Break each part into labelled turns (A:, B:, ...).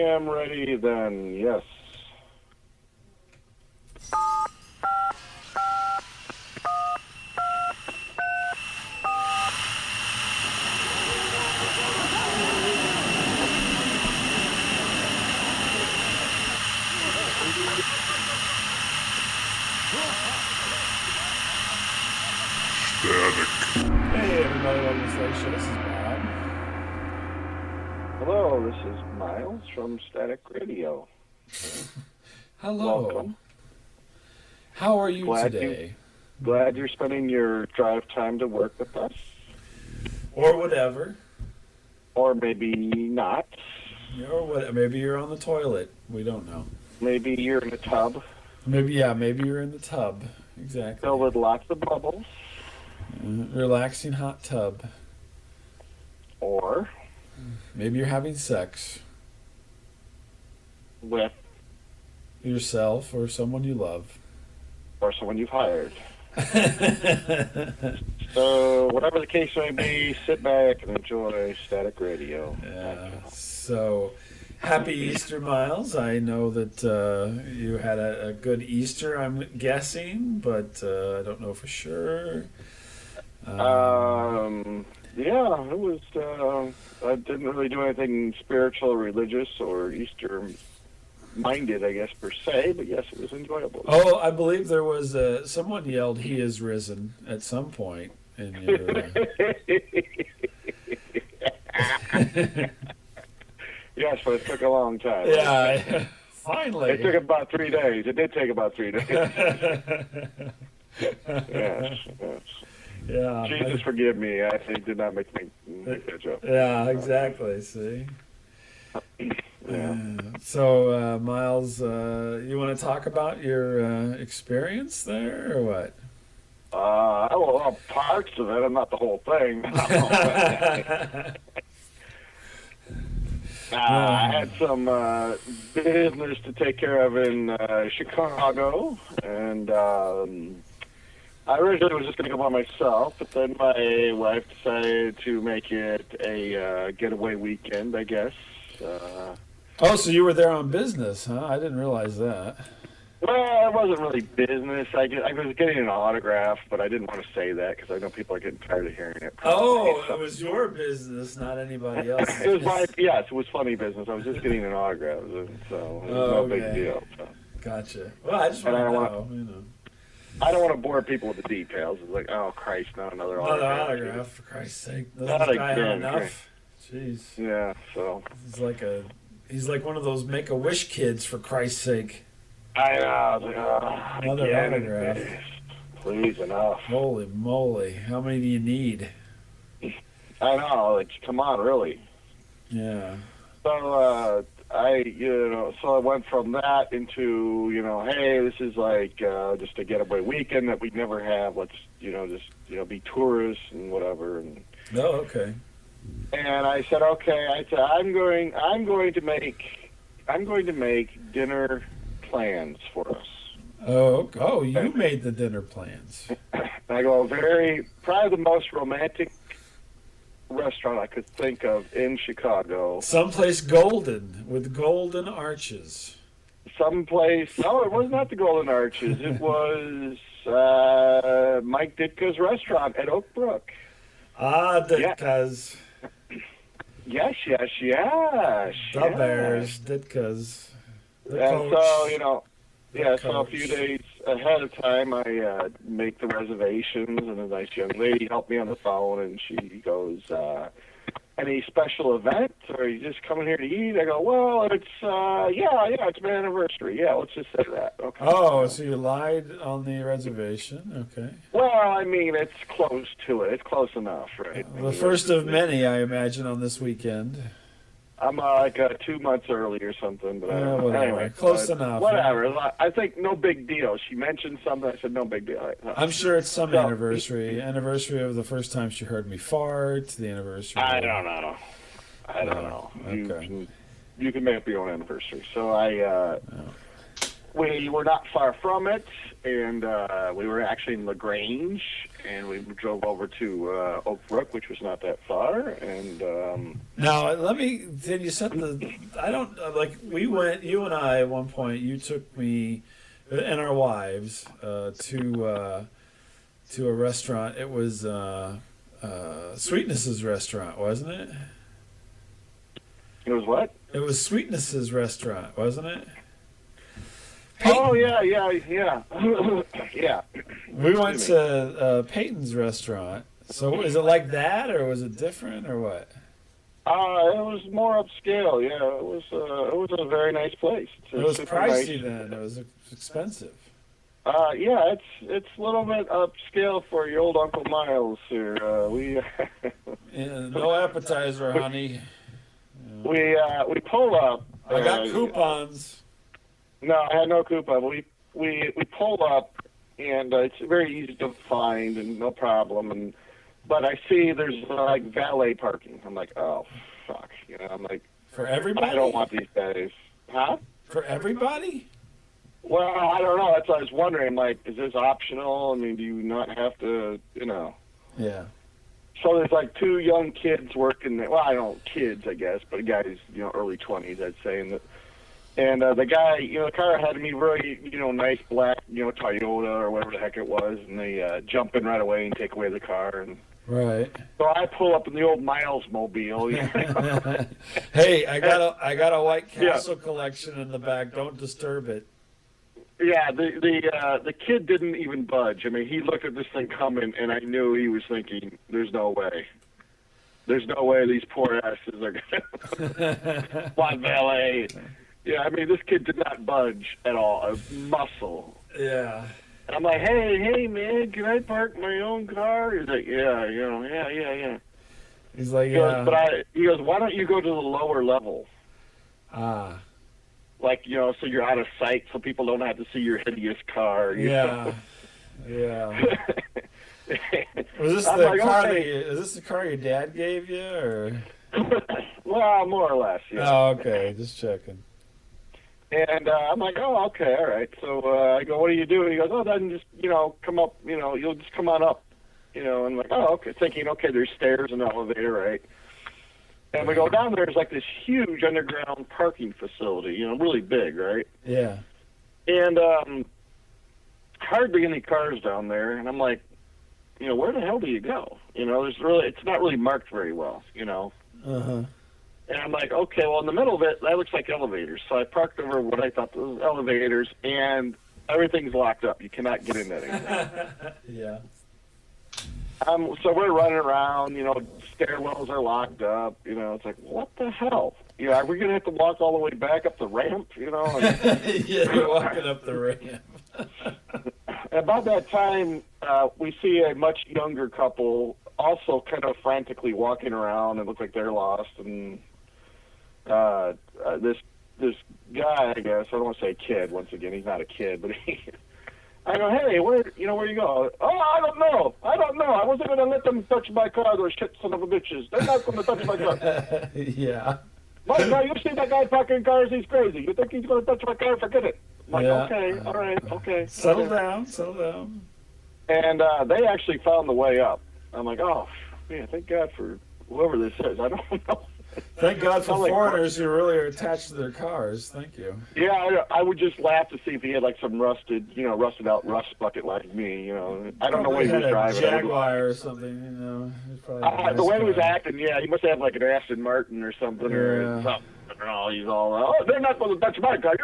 A: am ready then, yes.
B: Hey everybody, welcome to Static Show. This is Bob.
A: Hello, this is Miles from Static Radio.
B: Hello.
A: Welcome.
B: How are you today?
A: Glad you're spending your drive time to work with us.
B: Or whatever.
A: Or maybe not.
B: Or what? Maybe you're on the toilet. We don't know.
A: Maybe you're in a tub.
B: Maybe you're in the tub. Exactly.
A: Filled with lots of bubbles.
B: Relaxing hot tub.
A: Or
B: maybe you're having sex.
A: With
B: yourself or someone you love.
A: Or someone you've hired. So, whatever the case may be, sit back and enjoy Static Radio.
B: Yeah. So, happy Easter, Miles. I know that you had a good Easter, I'm guessing, but I don't know for sure.
A: Yeah, it was, I didn't really do anything spiritual, religious, or Easter-minded, I guess, per se, but yes, it was enjoyable.
B: Oh, I believe there was, someone yelled, "He is risen," at some point in your...
A: Yes, but it took a long time.
B: Yeah, finally.
A: It took about 3 days. It did take about 3 days. Yes.
B: Yeah.
A: Jesus, forgive me. I did not make that joke.
B: Yeah, exactly. See?
A: Yeah.
B: So, Miles, you want to talk about your experience there, or what?
A: Well, parts of it. I'm not the whole thing. I had some business to take care of in Chicago, and I originally was just going to go by myself, but then my wife decided to make it a getaway weekend, I guess.
B: Oh, so you were there on business, huh? I didn't realize that.
A: Well, it wasn't really business. I was getting an autograph, but I didn't want to say that because I know people are getting tired of hearing it.
B: Oh, it was your business, not anybody else's.
A: It was yes, it was funny business. I was just getting an autograph, so it was no big deal. So.
B: Gotcha. Well, I just want to know, you know.
A: I don't want to bore people with the details. It's like, oh, Christ, not another autograph.
B: Another autograph, for Christ's sake. Doesn't
A: Not
B: this guy have
A: again.
B: enough? Jeez.
A: Yeah, so.
B: He's like one of those Make-A-Wish kids, for Christ's sake.
A: I know.
B: Another autograph.
A: Please, enough.
B: Holy moly. How many do you need?
A: I know. Like, come on, really.
B: Yeah.
A: So, I went from that into, hey, this is like just a getaway weekend that we'd never have. Let's, be tourists and whatever. And,
B: oh, okay.
A: And I said, okay. I'm going to make dinner plans for us.
B: Oh, you made the dinner plans.
A: I go, probably the most romantic restaurant I could think of in Chicago.
B: Someplace golden, with golden arches.
A: No, it was not the Golden Arches. It was Mike Ditka's restaurant at Oak Brook.
B: Ah, Ditka's.
A: Yes.
B: The Bears, Ditka's.
A: And so, a few days ahead of time, I make the reservations, and a nice young lady helped me on the phone, and she goes, any special event, or are you just coming here to eat? I go, well, it's, it's my anniversary. Yeah, let's just say that. Okay.
B: Oh, so you lied on the reservation? Okay.
A: Well, I mean, it's close to it. It's close enough, right?
B: The first of many, I imagine, on this weekend.
A: I'm like 2 months early or something, but
B: whatever.
A: Anyway,
B: close enough.
A: Whatever. I think no big deal. She mentioned something. I said no big deal.
B: I'm sure it's some anniversary of the first time she heard me fart. The anniversary.
A: I don't know.
B: Okay.
A: You can make up your own anniversary. So I we were not far from it, and we were actually in LaGrange, and we drove over to Oak Brook, which was not that far. And
B: now did you set I don't, like, we went, you and I, at one point, you took me and our wives to a restaurant. It was Sweetness's restaurant, wasn't it?
A: it was what?
B: It was Sweetness's restaurant, wasn't it?
A: Oh, yeah. Yeah.
B: We went to Peyton's restaurant. So is it like that, or was it different, or what?
A: It was more upscale. Yeah, it was a very nice place.
B: It was pricey
A: nice.
B: then. It was expensive.
A: Yeah, it's a little bit upscale for your old Uncle Miles here.
B: Yeah, no appetizer, honey.
A: We pull up.
B: I got coupons.
A: No, I had no coupon. We pull up, and it's very easy to find and no problem. But I see there's like valet parking. I'm like, oh fuck, I'm like,
B: for everybody.
A: I don't want these guys, huh?
B: For everybody?
A: Well, I don't know. That's what I was wondering. Like, is this optional? I mean, do you not have to,
B: Yeah.
A: So there's like two young kids working there. Well, I don't kids, I guess, but guys, early 20s, I'd say. And the guy, the car had to be very, nice black, Toyota or whatever the heck it was, and they jump in right away and take away the car. And
B: right.
A: so I pull up in the old Miles mobile.
B: Hey, I got a White Castle collection in the back. Don't disturb it.
A: Yeah, the kid didn't even budge. I mean, he looked at this thing coming, and I knew he was thinking, "There's no way. There's no way these poor asses are gonna want valet." Yeah, I mean, this kid did not budge at all. A muscle.
B: Yeah.
A: And I'm like, hey, man, can I park my own car? He's like, yeah.
B: He's like,
A: He goes, why don't you go to the lower level?
B: Ah.
A: Like, so you're out of sight, so people don't have to see your hideous car.
B: Yeah. Yeah. Was this the car? Is this the car your dad gave you, or?
A: Well, more or less. Yeah.
B: Oh, okay. Just checking.
A: And I'm like, oh, okay, all right. So I go, what do you do? And he goes, oh, then just, come up, you'll just come on up. And I'm like, oh, okay. Thinking, okay, there's stairs and elevator, right? And we go down there, there's like this huge underground parking facility, really big, right?
B: Yeah.
A: And hardly any cars down there. And I'm like, where the hell do you go? It's not really marked very well,
B: Uh-huh.
A: And I'm like, okay, well, in the middle of it, that looks like elevators. So I parked over what I thought was elevators, and everything's locked up. You cannot get in that anymore.
B: Yeah.
A: So we're running around, stairwells are locked up. It's like, what the hell? Are we going to have to walk all the way back up the ramp,
B: Yeah, you're walking up the ramp.
A: About that time, we see a much younger couple also kind of frantically walking around and look like they're lost. And this guy, I guess, I don't want to say kid, once again, he's not a kid, but I go, hey, where you go? Oh, I don't know. I wasn't going to let them touch my car, those shit son of a bitches. They're not going to touch my car.
B: Yeah.
A: But now you see that guy parking cars, he's crazy. You think he's going to touch my car? Forget it. I'm like, okay, all right, okay.
B: Settle down.
A: And they actually found the way up. I'm like, oh, man, thank God for whoever this is. I don't know.
B: Thank God for foreigners who really are attached to their cars. Thank you.
A: Yeah, I would just laugh to see if he had like some rusted out rust bucket like me. I don't know what he was driving.
B: A Jaguar or something.
A: The way he was acting, he must have like an Aston Martin or something or something. He's all, oh, they're not going to touch my car.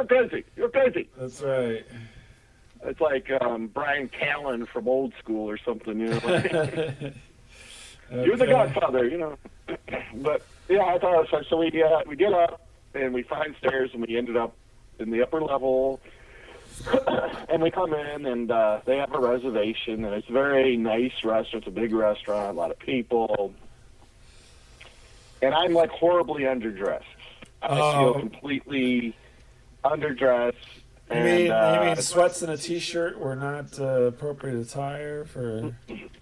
A: You're crazy.
B: That's right.
A: It's like Brian Callen from Old School or something.
B: Okay.
A: You're the Godfather, But yeah, I thought it was fun. So we get up and we find stairs and we ended up in the upper level. And we come in and they have a reservation and it's a very nice restaurant. It's a big restaurant, a lot of people. And I'm like horribly underdressed. I feel completely underdressed.
B: You mean sweats and a t-shirt were not appropriate attire for?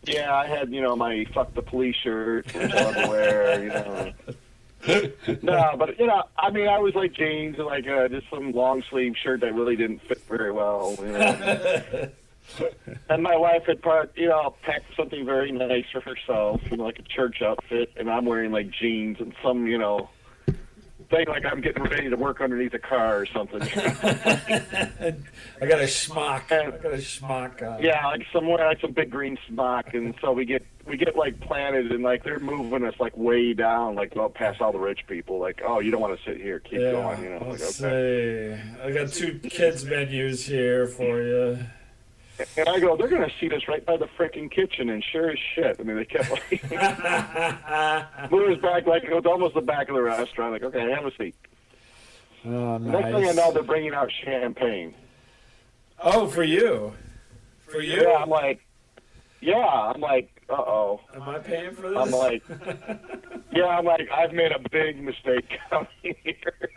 A: Yeah, I had my fuck the police shirt, which I love to wear. No, but I mean, I was like jeans and like just some long sleeve shirt that really didn't fit very well. And my wife had packed something very nice for herself, like a church outfit, and I'm wearing like jeans and some, thing like I'm getting ready to work underneath a car or something.
B: I got a schmuck on.
A: Yeah, like somewhere like some big green smock, and so we get like planted, and like they're moving us like way down, like past all the rich people. Like, oh, you don't want to sit here, keep going.
B: Let's see. I got 2 kids menus here for you.
A: And I go, they're going to seat us right by the freaking kitchen, and sure as shit. I mean, they kept like, move us back, like it was almost the back of the restaurant. Like, okay, have a seat.
B: Oh, nice.
A: Next thing I know, they're bringing out champagne.
B: Oh, for you? For you?
A: Yeah, I'm like, uh-oh.
B: Am I paying for this?
A: I'm like, I've made a big mistake coming here.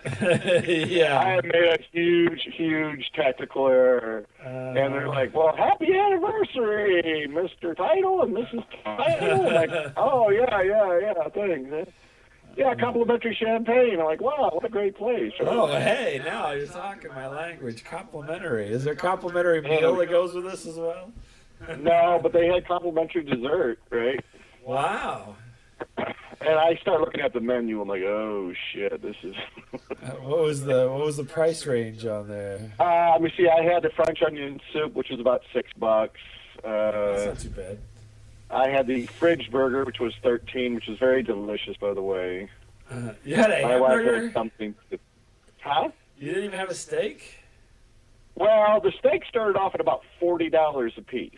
B: Yeah.
A: I have made a huge tactical error. And they're like, well, happy anniversary, Mr. Title and Mrs. Title. I'm like, oh, yeah, thanks. Yeah, complimentary champagne. I'm like, wow, what a great place.
B: Oh, hey, now you're talking my language. Complimentary. Is there a complimentary meal that goes with this as well?
A: No, but they had complimentary dessert, right?
B: Wow.
A: And I start looking at the menu. I'm like, oh shit, this is.
B: What was the price range on there?
A: Let me see. I had the French onion soup, which was about $6.
B: That's not too bad.
A: I had the fridge burger, which was $13, which was very delicious, by the way.
B: You had a
A: My wife
B: hamburger?
A: had something. Huh?
B: You didn't even have a steak?
A: Well, the steak started off at about $40 a piece.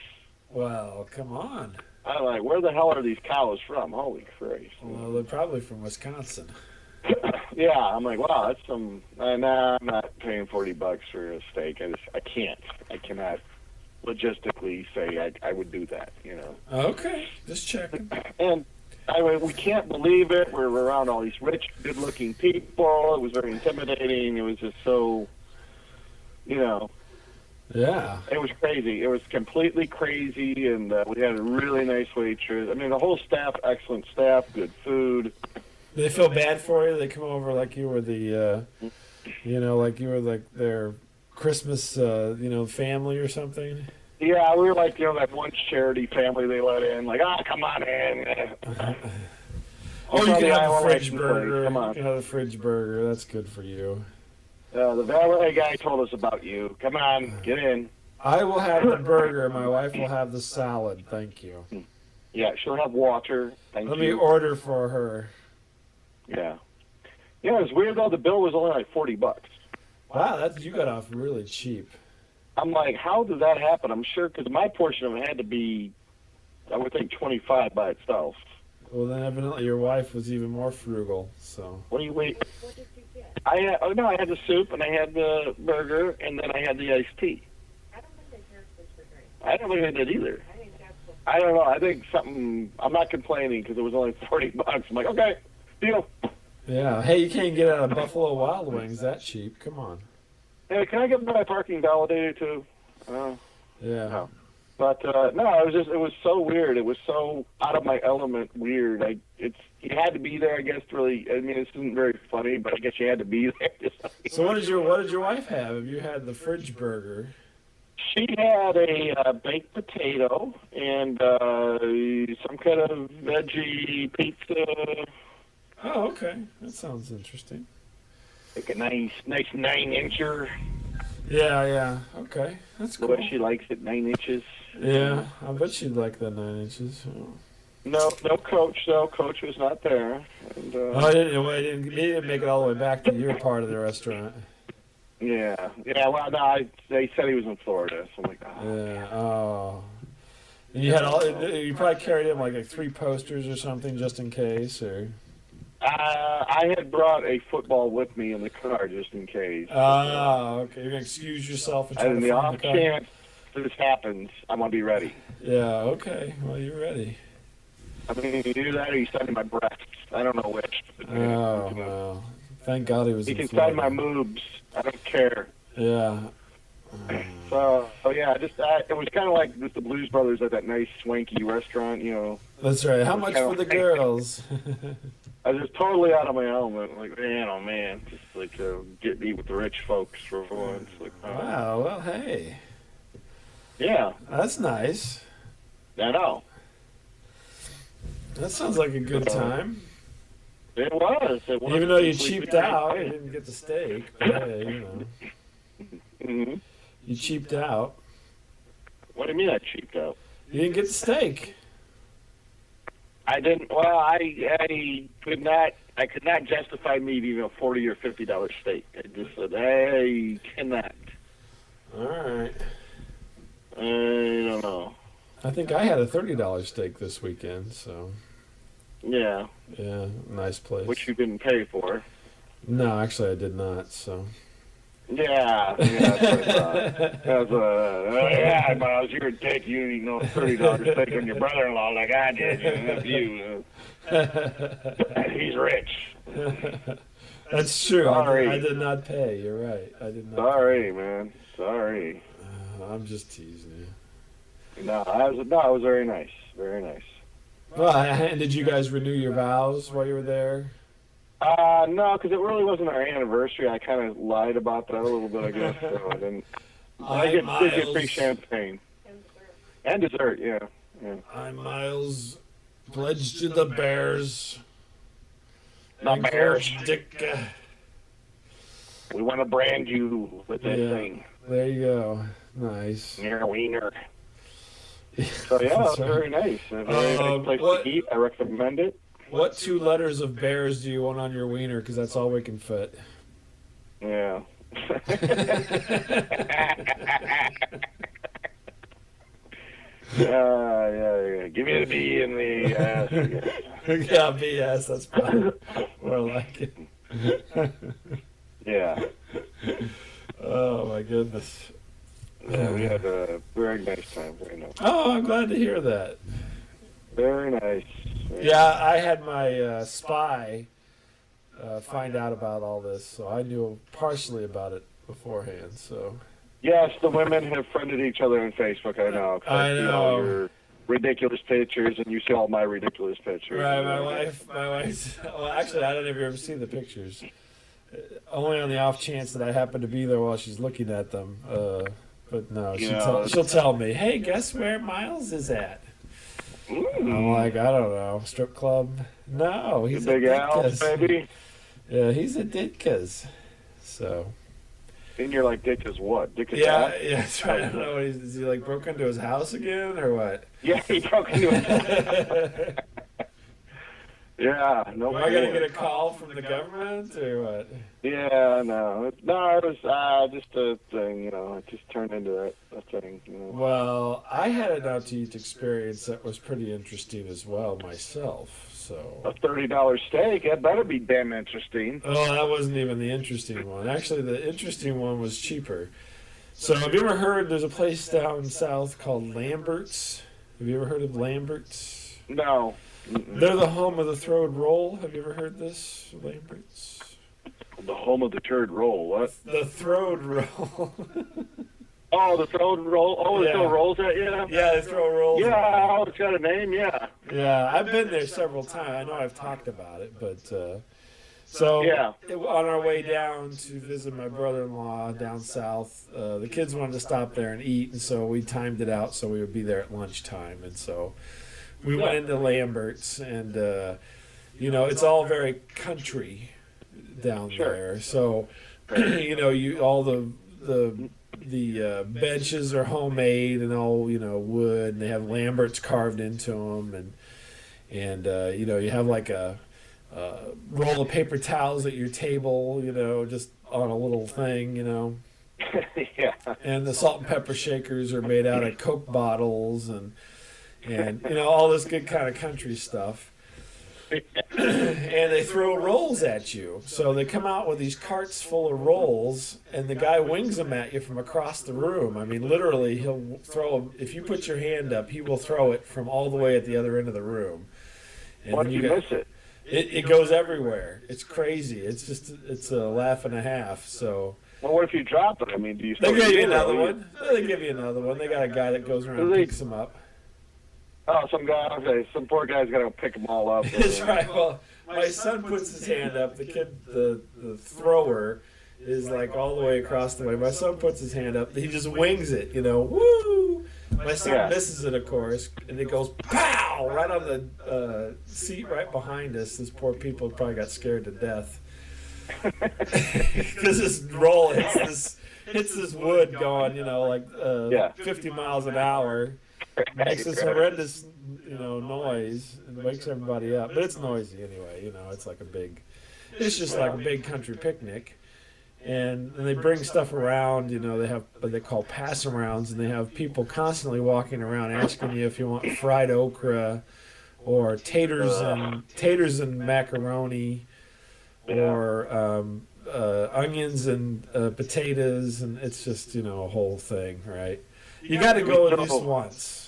B: Well, come on.
A: I'm like, where the hell are these cows from? Holy Christ.
B: Well, they're probably from Wisconsin.
A: Yeah, I'm like, wow, that's some. Nah, I'm not paying $40 for a steak. I cannot logistically say I would do that,
B: Okay, just checking.
A: And I mean, we can't believe it. We're around all these rich, good-looking people. It was very intimidating. It was just so,
B: Yeah.
A: It was crazy. It was completely crazy, and we had a really nice waitress. I mean, the whole staff, excellent staff, good food.
B: Do they feel bad for you? They come over like you were the, like you were like their Christmas, family or something?
A: Yeah, we were like, that one charity family they let in. Like, come on in.
B: Oh, you can have the fridge
A: Place.
B: burger.
A: Come on.
B: You can have the fridge burger. That's good for you.
A: The valet guy told us about you. Come on, get in.
B: I will have the burger. My wife will have the salad. Thank you.
A: Yeah, she'll have water. Thank
B: Let
A: you.
B: me order for her.
A: Yeah. Yeah, it was weird though. The bill was only like $40.
B: Wow, you got off really cheap.
A: I'm like, how did that happen? I'm sure because my portion of it had to be, I would think, 25 by itself.
B: Well, then evidently your wife was even more frugal. So.
A: What do you wait? What did you get? I had the soup and I had the burger and then I had the iced tea. I don't think they served this for drink. I don't think they did either. I don't know. I think something. I'm not complaining because it was only $40. I'm like, okay, deal.
B: Yeah. Hey, you can't get out of Buffalo Wild Wings that cheap. Come on.
A: Hey, can I get my parking validated too?
B: Yeah.
A: No. But no, it was so weird. It was so out of my element weird. You had to be there, I guess. Really, I mean, this isn't very funny, but I guess you had to be there.
B: So what did your wife have? Have you had the fridge burger?
A: She had a baked potato and some kind of veggie pizza.
B: Oh, okay. That sounds interesting.
A: Like a nice 9-incher.
B: Yeah. Okay, that's cool.
A: The way she likes it, 9 inches.
B: Yeah, I bet she'd like the 9 inches.
A: No Coach though. Coach was not there. And,
B: He didn't make it all the way back to your part of the restaurant.
A: Yeah. Well, no, they said he was in Florida, so I'm like, oh.
B: Yeah. Oh. And you had you probably carried in like 3 posters or something just in case, or.
A: I had brought a football with me in the car just in case.
B: Okay. You're gonna excuse yourself and try to
A: the
B: find
A: off
B: the car.
A: chance this happens, I'm gonna be ready.
B: Yeah. Okay. Well, you're ready.
A: I mean, you do that or you sign my breasts. I don't know which.
B: Oh well. Thank God he was.
A: You
B: in
A: can
B: Florida.
A: sign my moobs. I don't care.
B: Yeah.
A: So yeah, it was kind of like with the Blues Brothers at that nice swanky restaurant,
B: That's right. How much for the girls?
A: I was just totally out of my element. Like, man, oh man, just like get to eat with the rich folks for once. Like,
B: Wow. Well, hey.
A: Yeah.
B: That's nice.
A: I know.
B: That sounds like a good time.
A: It was.
B: Even though you cheaped out, you didn't get the steak. But hey, you know.
A: Mm-hmm.
B: You cheaped out.
A: What do you mean I cheaped out?
B: You didn't get the steak.
A: I didn't. Well, I could not. I could not justify me eating a $40 or $50 steak. I just said I cannot.
B: All right.
A: I don't know.
B: I think I had a $30 steak this weekend. So.
A: Yeah.
B: Yeah, nice place.
A: Which you didn't pay for.
B: No, actually, I did not. So.
A: Yeah, that's what I thought. Yeah, Miles, you're a dick. You didn't know $30 steak on your brother-in-law like I did. He's rich.
B: That's true.
A: Sorry.
B: I did not pay. You're right. I did not.
A: Sorry, man. Sorry.
B: I'm just teasing you.
A: No, it was very nice. Very nice.
B: Well, and did you guys renew your vows while you were there?
A: No, because it really wasn't our anniversary. I kind of lied about that a little bit, I guess. So I didn't. I did get free champagne. And dessert, yeah.
B: I, Miles, pledged to the Bears.
A: The Bears.
B: Dick.
A: We want to brand you with that thing.
B: There you go. Nice.
A: Near a wiener. So, yeah, it was very nice. A very nice place to eat. I recommend it.
B: What 2 letters of Bears do you want on your wiener? Because that's all we can fit.
A: Yeah. Yeah. Give me the B and the S.
B: Yeah, BS. That's probably more like it.
A: Yeah.
B: Oh, my goodness.
A: Yeah, we had a very nice time. Very nice.
B: Oh, I'm glad to hear that.
A: Very nice.
B: Yeah, I had my spy find out about all this, so I knew partially about it beforehand. So.
A: Yes, the women have friended each other on Facebook. I know.
B: I know.
A: See all your ridiculous pictures, and you see all my ridiculous pictures.
B: Right, my wife. Well, actually, I don't even ever see the pictures. Only on the off chance that I happen to be there while she's looking at them. But no, she'll tell me, "Hey, guess where Miles is at?" I'm like, I don't know, strip club? No, he's
A: the
B: at
A: Big Al,
B: Ditka's.
A: baby.
B: Yeah, he's at Ditka's. So.
A: And you're like, Ditka's what? Ditka's
B: yeah, that's right. I don't know. Is he like broke into his house again or what?
A: Yeah, he broke into his house. Yeah, no.
B: Am I gonna get a call from the government or what?
A: Yeah, no, it was just a thing, It just turned into a thing,
B: Well, I had an out-to-eat experience that was pretty interesting as well myself. So
A: a $30 steak, that better be damn interesting.
B: Oh, that wasn't even the interesting one. Actually, the interesting one was cheaper. So, have you ever heard? There's a place down south called Lambert's. Have you ever heard of Lambert's?
A: No.
B: They're the home of the Throwed Roll. Have you ever heard this, Lambert's?
A: The home of the turd roll. What?
B: The Throwed Roll.
A: Oh, the Throwed Roll. Oh, they throw rolls at you?
B: Yeah, they throw rolls.
A: Yeah, it's got a name. Yeah.
B: Yeah, I've been there several times. I know I've talked about it, but so on our way down to visit my brother-in-law down south, the kids wanted to stop there and eat, and so we timed it out so we would be there at lunchtime, and so. We went into Lambert's, and it's all very country down there. So, all the benches are homemade and all wood, and they have Lambert's carved into them, and you have like a roll of paper towels at your table, just on a little thing,
A: Yeah.
B: And the salt and pepper shakers are made out of Coke bottles and all this good kind of country stuff. And they throw rolls at you. So they come out with these carts full of rolls, and the guy wings them at you from across the room. I mean, literally, he'll throw them. If you put your hand up, he will throw it from all the way at the other end of the room. And
A: why did you miss it?
B: It goes everywhere. It's crazy. It's a laugh and a half. So.
A: Well, what if you drop it? I mean, do you still
B: They give you another one. They give you another one. They got a guy that goes around and picks them up.
A: Oh, some poor guy's got to pick them all up.
B: That's right. Well, my son puts his hand up. The kid, the thrower, is like all the way across the way. My son puts his hand up. He just wings it, woo! My son misses it, of course, and it goes pow right on the seat right behind us. These poor people probably got scared to death because this roll hits this wood going, 50 miles an hour. Makes this horrendous, noise and wakes everybody up. But it's noisy anyway, it's like it's just like a big country picnic. And they bring stuff around, they have what they call pass-arounds, and they have people constantly walking around asking you if you want fried okra or taters and macaroni or onions and potatoes, and it's just, a whole thing, right? You got to go at least once.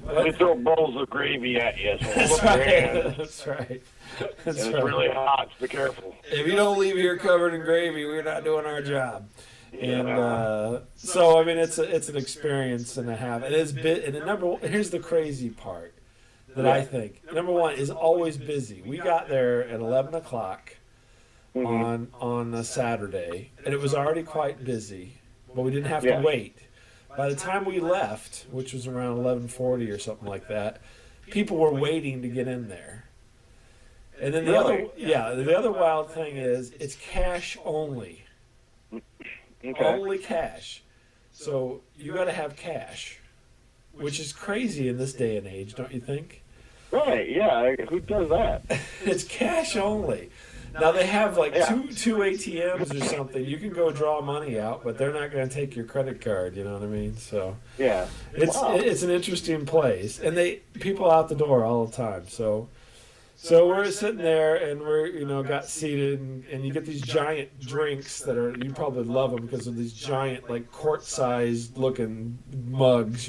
A: They throw bowls of gravy at you. So
B: That's right. That's right.
A: It's really hot, so be careful.
B: If you don't leave here covered in gravy, we're not doing our job. And so, I mean, it's an experience and a half. It is here's the crazy part that I think. Number one is always busy. We got there at 11 o'clock on a Saturday, and it was already quite busy, but we didn't have to wait. By the time we left, which was around 11:40 or something like that, people were waiting to get in there. And then the other wild thing is it's cash only.
A: Okay.
B: Only cash. So you got to have cash, which is crazy in this day and age, don't you think?
A: Right, yeah. Who does that?
B: It's cash only. Now they have like two ATMs or something. You can go draw money out, but they're not going to take your credit card. You know what I mean? So it's an interesting place, and people out the door all the time. So we're sitting there, and we're got seated, and you get these giant drinks that you probably love them because of these giant like quart-sized looking mugs.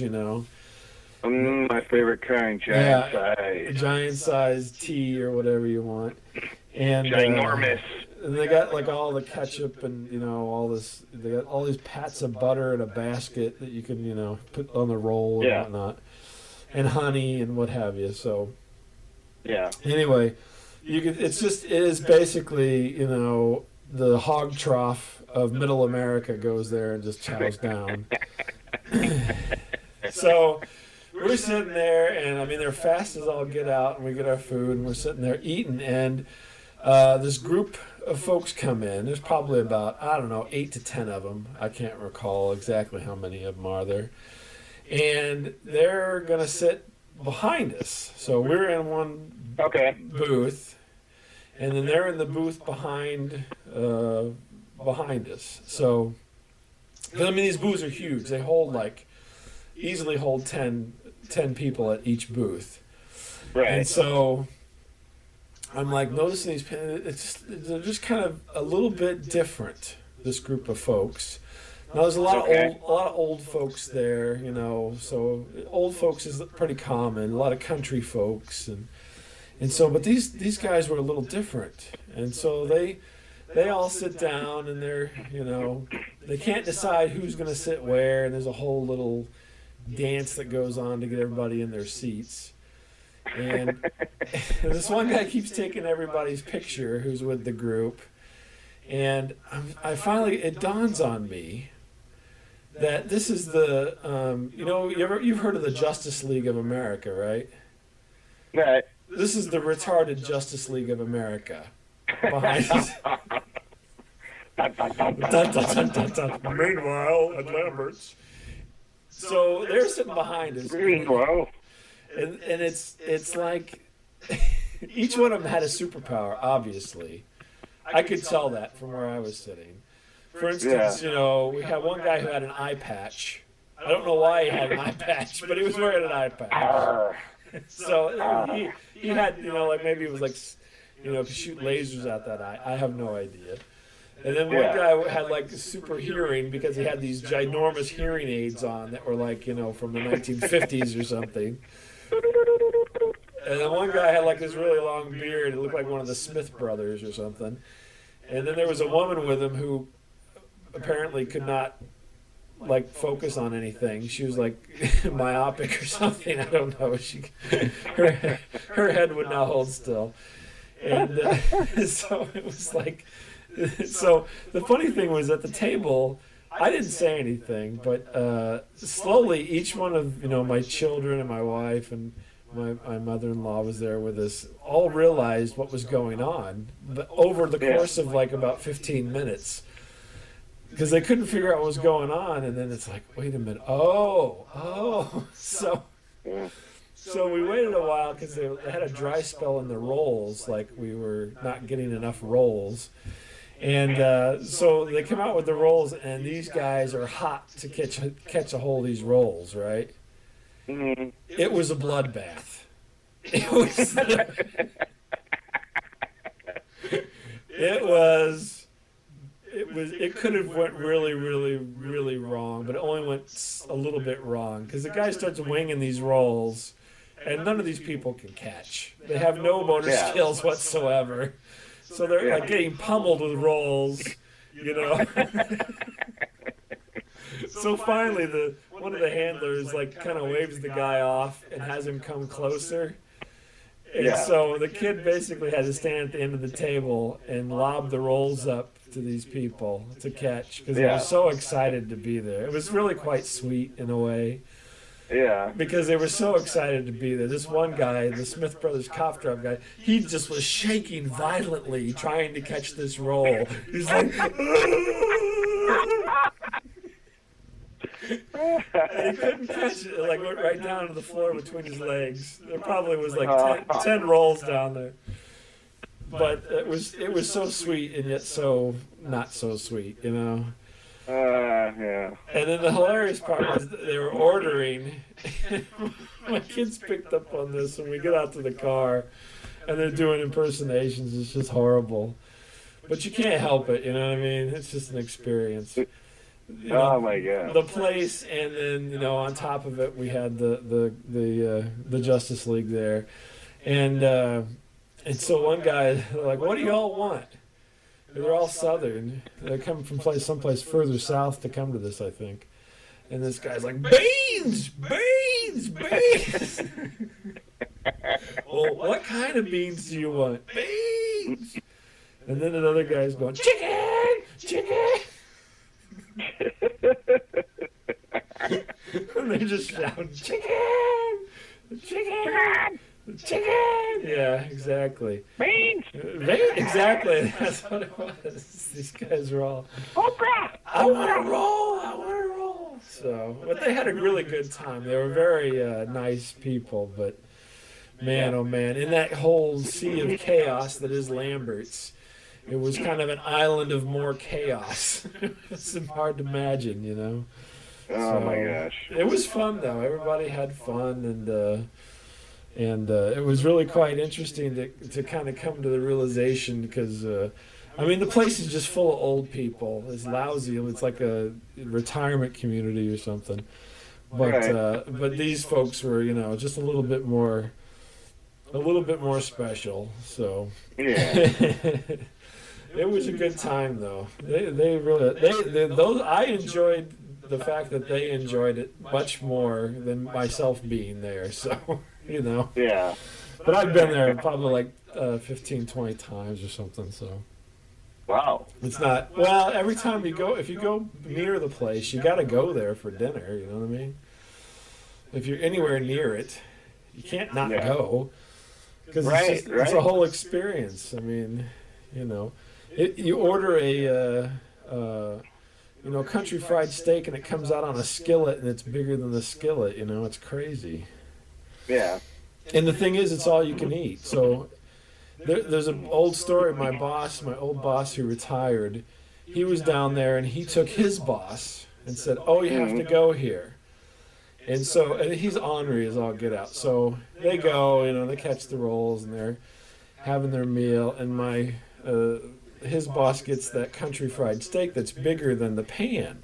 A: My favorite kind, giant size.
B: Giant size tea or whatever you want. And
A: ginormous.
B: And they got like all the ketchup and all this. They got all these pats of butter in a basket that you can put on the roll and whatnot, and honey and what have you. So Anyway, it is basically the hog trough of Middle America goes there and just chows down. So we're sitting there, and I mean they're fast as all get out, and we get our food, and we're sitting there eating, and this group of folks come in. There's probably about 8 to 10 of them. I can't recall exactly how many of them are there, and they're gonna sit behind us. So we're in one booth, and then they're in the booth behind us. So, I mean, these booths are huge. They easily hold 10 people at each booth. Right. And so I'm like noticing they're just kind of a little bit different, this group of folks. Now there's a lot of old folks there, so old folks is pretty common, a lot of country folks and so but these guys were a little different. And so they all sit down, and they're, they can't decide who's going to sit where, and there's a whole little dance that goes on to get everybody in their seats. And this one guy keeps taking everybody's picture who's with the group. And it dawns on me that this is the, you've heard of the Justice League of America, right?
A: Right.
B: This is the retarded Justice League of America. Behind us. Meanwhile, at Lambert's. So they're sitting behind us.
A: Meanwhile.
B: And it's like each one of them had a superpower, obviously. I could tell that from where I was sitting. For instance, we had one guy who had an eye patch. I don't know why he had an eye patch, but he was wearing an eye patch. So he had, maybe it was like, to shoot lasers out that eye. I have no idea. And then one guy had super hearing because he had these ginormous hearing aids on that were from the 1950s or something. And then one guy had this really long beard. It looked like one of the Smith brothers or something. And then there was a woman with him who apparently could not focus on anything. She was myopic or something. I don't know. Her head would not hold still. And so it was like, so the funny thing was at the table, I didn't say anything, but slowly each one of my children and my wife and my mother-in-law was there with us, all realized what was going on, but over the course of like about 15 minutes, because they couldn't figure out what was going on, and then it's like, wait a minute, so we waited a while because they had a dry spell in the rolls, like we were not getting enough rolls. And so they come out with the rolls, and these guys are hot to catch a hold of these rolls, right?
A: Mm-hmm.
B: It was a bloodbath. It could have went really, really, really wrong, but it only went a little bit wrong because the guy starts winging these rolls, and none of these people can catch. They have no motor skills whatsoever. So they're like getting pummeled with rolls, So finally, one of the handlers like kind of waves the guy off and has him come closer. And so the kid basically had to stand at the end of the table and lob the rolls up to these people to catch because they were so excited to be there. It was really quite sweet in a way.
A: Yeah.
B: Because they were so excited to be there. This one guy, the Smith Brothers cough drop guy, he just was shaking violently trying to catch this roll. He's like, and he couldn't catch it. It like went right down to the floor between his legs. There probably was like 10 rolls down there. But it was so sweet and yet so not so sweet,
A: Yeah.
B: And then the hilarious part was that they were ordering. My kids picked up on this when we get out to the car, and they're doing impersonations. It's just horrible, but you can't help it. You know what I mean? It's just an experience.
A: Oh my God!
B: The place, and then on top of it, we had the Justice League there, and so one guy like, "What do you all want?" They're all Southern. They're coming from someplace further south to come to this, I think. And this guy's like, beans, beans, beans. Well, what kind of beans do you want? Beans. And then another guy's going, chicken, chicken. And they're just shouting, chicken, chicken. Chicken! Yeah, exactly.
A: Beans!
B: Exactly. That's what it was. These guys were all,
A: Oprah!
B: I want to roll! I want to roll! So, but they had a really good time. They were very nice people, but man, oh man, in that whole sea of chaos that is Lambert's, it was kind of an island of more chaos. It's hard to imagine,
A: Oh my gosh.
B: It was fun, though. Everybody had fun, and it was really quite interesting to kind of come to the realization because, the place is just full of old people. It's lousy. It's like a retirement community or something. But these folks were, just a little bit more special. So it was a good time, though. I enjoyed the fact that they enjoyed it much more than myself being there. So.
A: Yeah.
B: But I've been there probably like 15, 20 times or something, so.
A: Wow.
B: It's not, well, every time if you go near the place, you got to go there for dinner, you know what I mean? If you're anywhere near it, you can't not go. Because it's a whole experience. You order a country fried steak and it comes out on a skillet and it's bigger than the skillet, it's crazy.
A: Yeah.
B: And the thing is, it's all you can eat. So there's an old story. My old boss who retired, he was down there and he took his boss and said, "Oh, you have to go here." And so he's ornery as all get out. So they go, they catch the rolls and they're having their meal. And his boss gets that country fried steak that's bigger than the pan.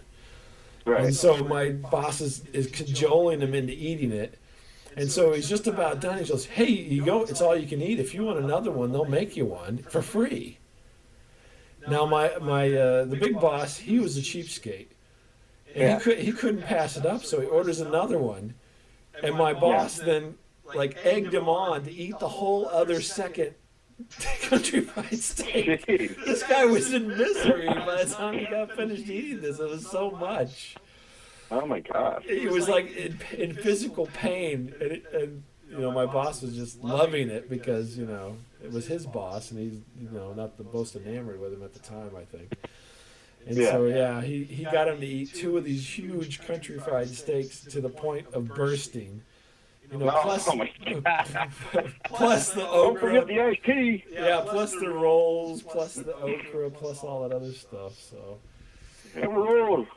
A: Right.
B: And so my boss is cajoling him into eating it. And so he's just about done. He goes, "Hey, you go. It's all you can eat. If you want another one, they'll make you one for free." Now the big boss, he was a cheapskate, and he couldn't pass it up, so he orders another one. And my boss then egged him on to eat the whole other second country fried steak.
A: Jeez.
B: This guy was in misery by the time he got finished eating this. It was so much.
A: Oh my gosh.
B: He was like in physical pain, and you know, my boss was just loving it because, you know, it was his boss, and he's, you know, not the most enamored with him at the time, I think. And so, yeah, he got him to eat 2 of these huge country fried steaks to the point of bursting. You know, plus,
A: oh my God.
B: plus the
A: Don't
B: okra.
A: forget the iced tea.
B: Yeah, plus the rolls, plus the okra, plus all that other stuff. So
A: Yeah, roll.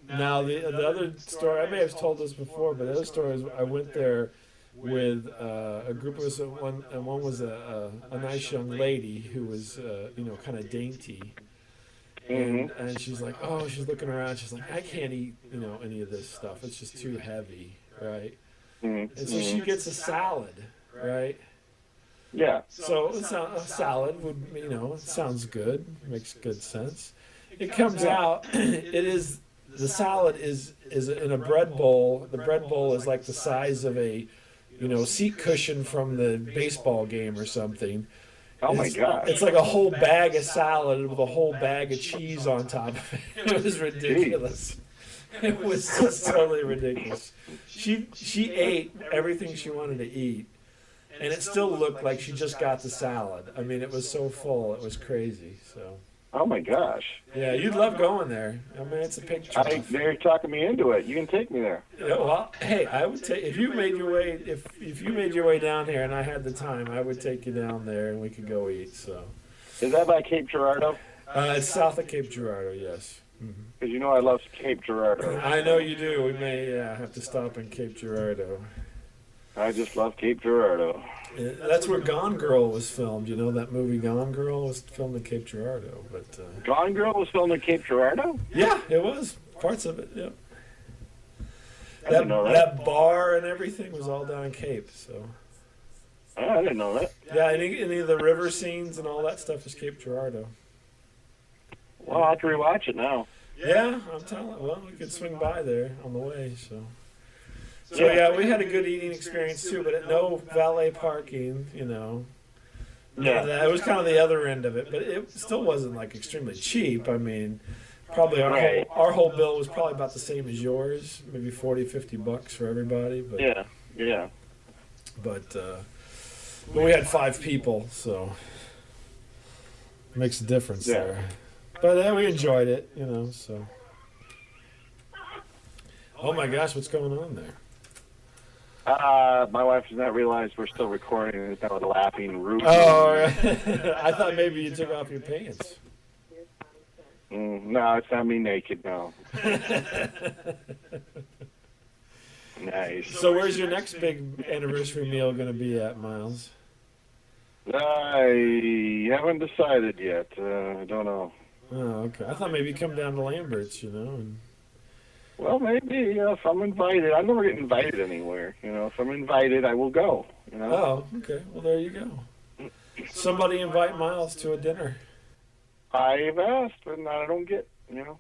B: now the other story, I may have told this before, but the other story is I went there with a group of us, and one was a nice young lady who was you know, kind of dainty. And she's like, oh, she's looking around. She's like, I can't eat, you know, any of this stuff. It's just too heavy, right? And so she gets a salad, right?
A: Yeah.
B: So a salad would, you know, it sounds good, makes good sense. It comes out, the salad is in a bread bowl. The bread bowl is like the size of a, you know, seat cushion from the baseball game or something.
A: Oh my God.
B: It's like a whole bag of salad with a whole bag of cheese on top of it. It was ridiculous. It was just totally ridiculous. She ate everything she wanted to eat, and it still looked like she just got the salad. I mean, it was so full, it was crazy. So.
A: Oh my gosh.
B: Yeah, you'd love going there. I mean, it's a picture.
A: They're talking me into it. You can take me there.
B: Yeah, well, hey, I would take if you made your way down here and I had the time, I would take you down there and we could go eat. So.
A: Is that by Cape Girardeau?
B: It's south of Cape Girardeau, yes.
A: Because you know I love Cape Girardeau.
B: I know you do. We may have to stop in Cape Girardeau.
A: I just love Cape Girardeau.
B: That's where Gone Girl was filmed. You know that movie Gone Girl was filmed in Cape Girardeau. But
A: Gone Girl was filmed in Cape Girardeau?
B: Yeah, it was. Parts of it, yeah.
A: I didn't know that.
B: That bar and everything was all down in Cape, so.
A: Oh, I didn't know that.
B: Yeah, any of the river scenes and all that stuff is Cape Girardeau.
A: Well, I'll have to rewatch it now.
B: Yeah, I'm telling. Well, we could swing by there on the way, so. So yeah, we had a good eating experience too, but no valet parking, you know.
A: Yeah.
B: It was kind of the other end of it, but it still wasn't like extremely cheap. I mean, probably our whole bill was probably about the same as yours, maybe $40-50 for everybody. But
A: yeah.
B: But we had 5 people, so it makes a difference there. But we enjoyed it, you know. So. Oh my gosh, what's going on there?
A: My wife does not realize we're still recording and is now laughing rudely.
B: Oh, I thought maybe you took off your pants.
A: No, it's not me naked, no. Nice.
B: So where's your next big anniversary meal going to be at, Miles?
A: I haven't decided yet. I don't know.
B: Oh, okay. I thought maybe you come down to Lambert's, you know.
A: Well, maybe if I'm invited. I never get invited anywhere. You know, if I'm invited, I will go. You know.
B: Oh, okay. Well, there you go. Somebody invite Miles to a dinner.
A: I've asked, and I don't get. You know.